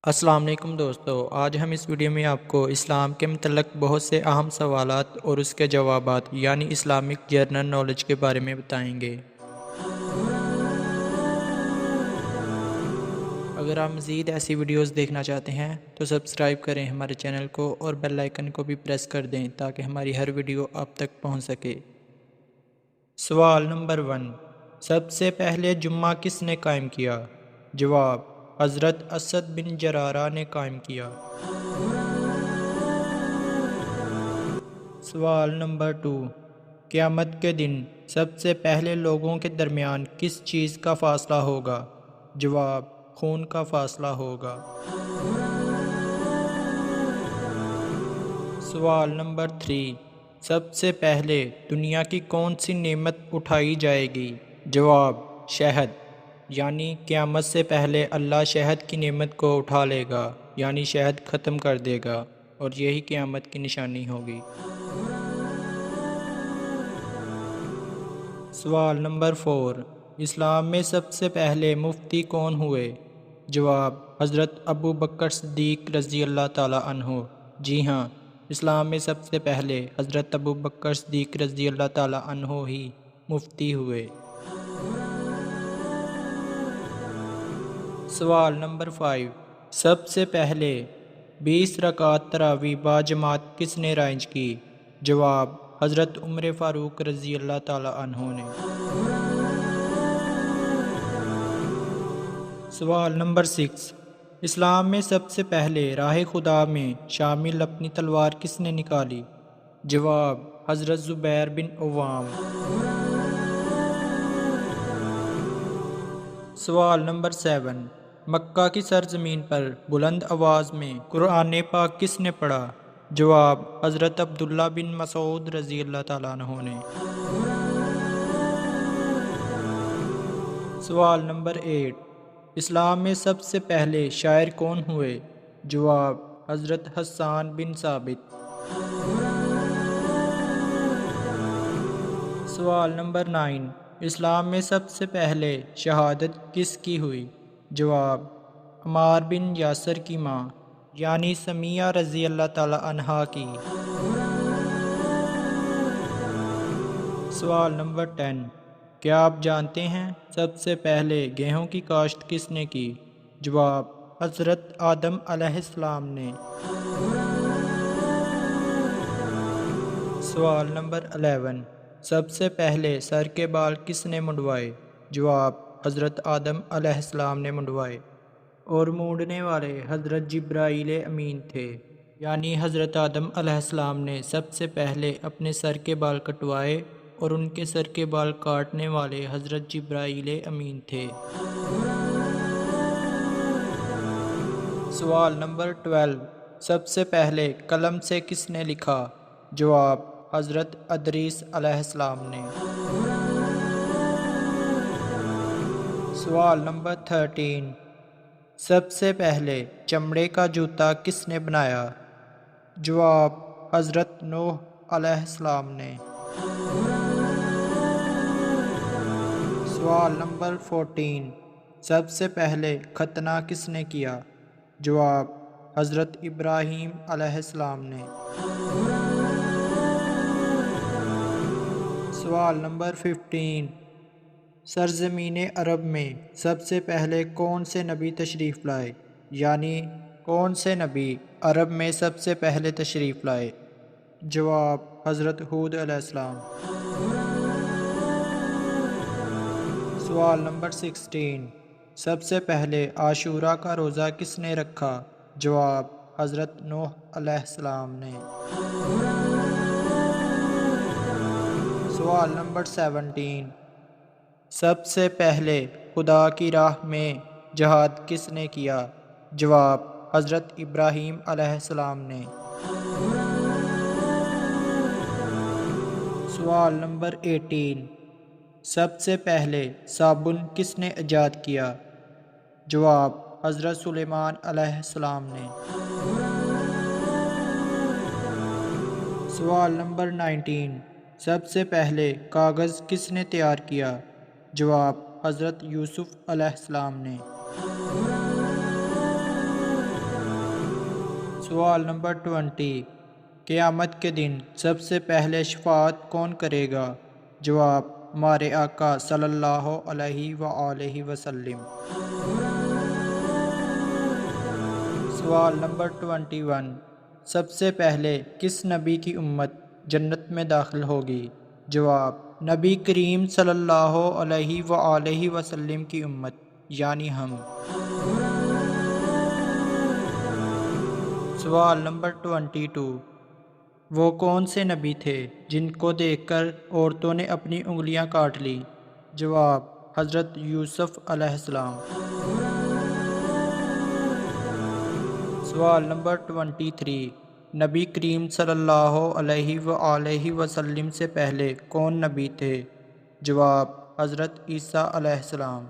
السلام علیکم دوستو، آج ہم اس ویڈیو میں آپ کو اسلام کے متعلق بہت سے اہم سوالات اور اس کے جوابات یعنی اسلامک جنرل نالج کے بارے میں بتائیں گے۔ اگر آپ مزید ایسی ویڈیوز دیکھنا چاہتے ہیں تو سبسکرائب کریں ہمارے چینل کو اور بیل آئیکن کو بھی پریس کر دیں تاکہ ہماری ہر ویڈیو آپ تک پہنچ سکے۔ سوال نمبر 1، سب سے پہلے جمعہ کس نے قائم کیا؟ جواب: حضرت اسد بن جرارہ نے قائم کیا۔ سوال نمبر 2، قیامت کے دن سب سے پہلے لوگوں کے درمیان کس چیز کا فاصلہ ہوگا؟ جواب: خون کا فاصلہ ہوگا۔ سوال نمبر 3، سب سے پہلے دنیا کی کون سی نعمت اٹھائی جائے گی؟ جواب: شہد، یعنی قیامت سے پہلے اللہ شہد کی نعمت کو اٹھا لے گا، یعنی شہد ختم کر دے گا، اور یہی قیامت کی نشانی ہوگی۔ سوال نمبر 4، اسلام میں سب سے پہلے مفتی کون ہوئے؟ جواب: حضرت ابو بکر صدیق رضی اللہ تعالی عنہ۔ جی ہاں، اسلام میں سب سے پہلے حضرت ابو بکر صدیق رضی اللہ تعالی عنہ ہی مفتی ہوئے۔ سوال نمبر 5، سب سے پہلے 20 رکعت تراویح با جماعت کس نے رائج کی؟ جواب: حضرت عمر فاروق رضی اللہ تعالی عنہ نے۔ سوال نمبر 6، اسلام میں سب سے پہلے راہ خدا میں شامل اپنی تلوار کس نے نکالی؟ جواب: حضرت زبیر بن عوام۔ سوال نمبر 7، مکہ کی سرزمین پر بلند آواز میں قرآن پاک کس نے پڑھا؟ جواب: حضرت عبداللہ بن مسعود رضی اللہ تعالیٰ عنہ نے۔ سوال نمبر 8، اسلام میں سب سے پہلے شاعر کون ہوئے؟ جواب: حضرت حسان بن ثابت۔ سوال نمبر 9، اسلام میں سب سے پہلے شہادت کس کی ہوئی؟ جواب: عمار بن یاسر کی ماں یعنی سمیہ رضی اللہ تعالی عنہا کی۔ سوال نمبر 10، کیا آپ جانتے ہیں سب سے پہلے گیہوں کی کاشت کس نے کی؟ جواب: حضرت آدم علیہ السلام نے۔ سوال نمبر 11، سب سے پہلے سر کے بال کس نے منڈوائے؟ جواب: حضرت آدم علیہ السلام نے منڈوائے، اور مونڈنے والے حضرت جبرائیل امین تھے، یعنی حضرت آدم علیہ السلام نے سب سے پہلے اپنے سر کے بال کٹوائے اور ان کے سر کے بال کاٹنے والے حضرت جبرائیل امین تھے۔ سوال نمبر 12، سب سے پہلے قلم سے کس نے لکھا؟ جواب: حضرت ادریس علیہ السلام نے۔ سوال نمبر 13، سب سے پہلے چمڑے کا جوتا کس نے بنایا؟ جواب: حضرت نوح علیہ السلام نے۔ سوال نمبر 14، سب سے پہلے ختنہ کس نے کیا؟ جواب: حضرت ابراہیم علیہ السلام نے۔ سوال نمبر 15، سرزمین عرب میں سب سے پہلے کون سے نبی تشریف لائے؟ یعنی کون سے نبی عرب میں سب سے پہلے تشریف لائے؟ جواب: حضرت ہود علیہ السلام۔ سوال نمبر 16، سب سے پہلے عاشوراء کا روزہ کس نے رکھا؟ جواب: حضرت نوح علیہ السلام نے۔ سوال نمبر 17، سب سے پہلے خدا کی راہ میں جہاد کس نے کیا؟ جواب: حضرت ابراہیم علیہ السلام نے۔ سوال نمبر 18، سب سے پہلے صابن کس نے ایجاد کیا؟ جواب: حضرت سلیمان علیہ السلام نے۔ سوال نمبر 19، سب سے پہلے کاغذ کس نے تیار کیا؟ جواب: حضرت یوسف علیہ السلام نے۔ سوال نمبر 20، قیامت کے دن سب سے پہلے شفاعت کون کرے گا؟ جواب، ہمارے آقا صلی اللہ علیہ وآلہ وسلم۔ سوال نمبر 21، سب سے پہلے کس نبی کی امت جنت میں داخل ہوگی؟ جواب، نبی کریم صلی اللہ علیہ وآلہ وسلم کی امت یعنی ہم۔ سوال نمبر 22، وہ کون سے نبی تھے جن کو دیکھ کر عورتوں نے اپنی انگلیاں کاٹ لی؟ جواب، حضرت یوسف علیہ السلام۔ سوال نمبر 23، نبی کریم صلی اللہ علیہ وآلہ وسلم سے پہلے کون نبی تھے؟ جواب، حضرت عیسیٰ علیہ السلام۔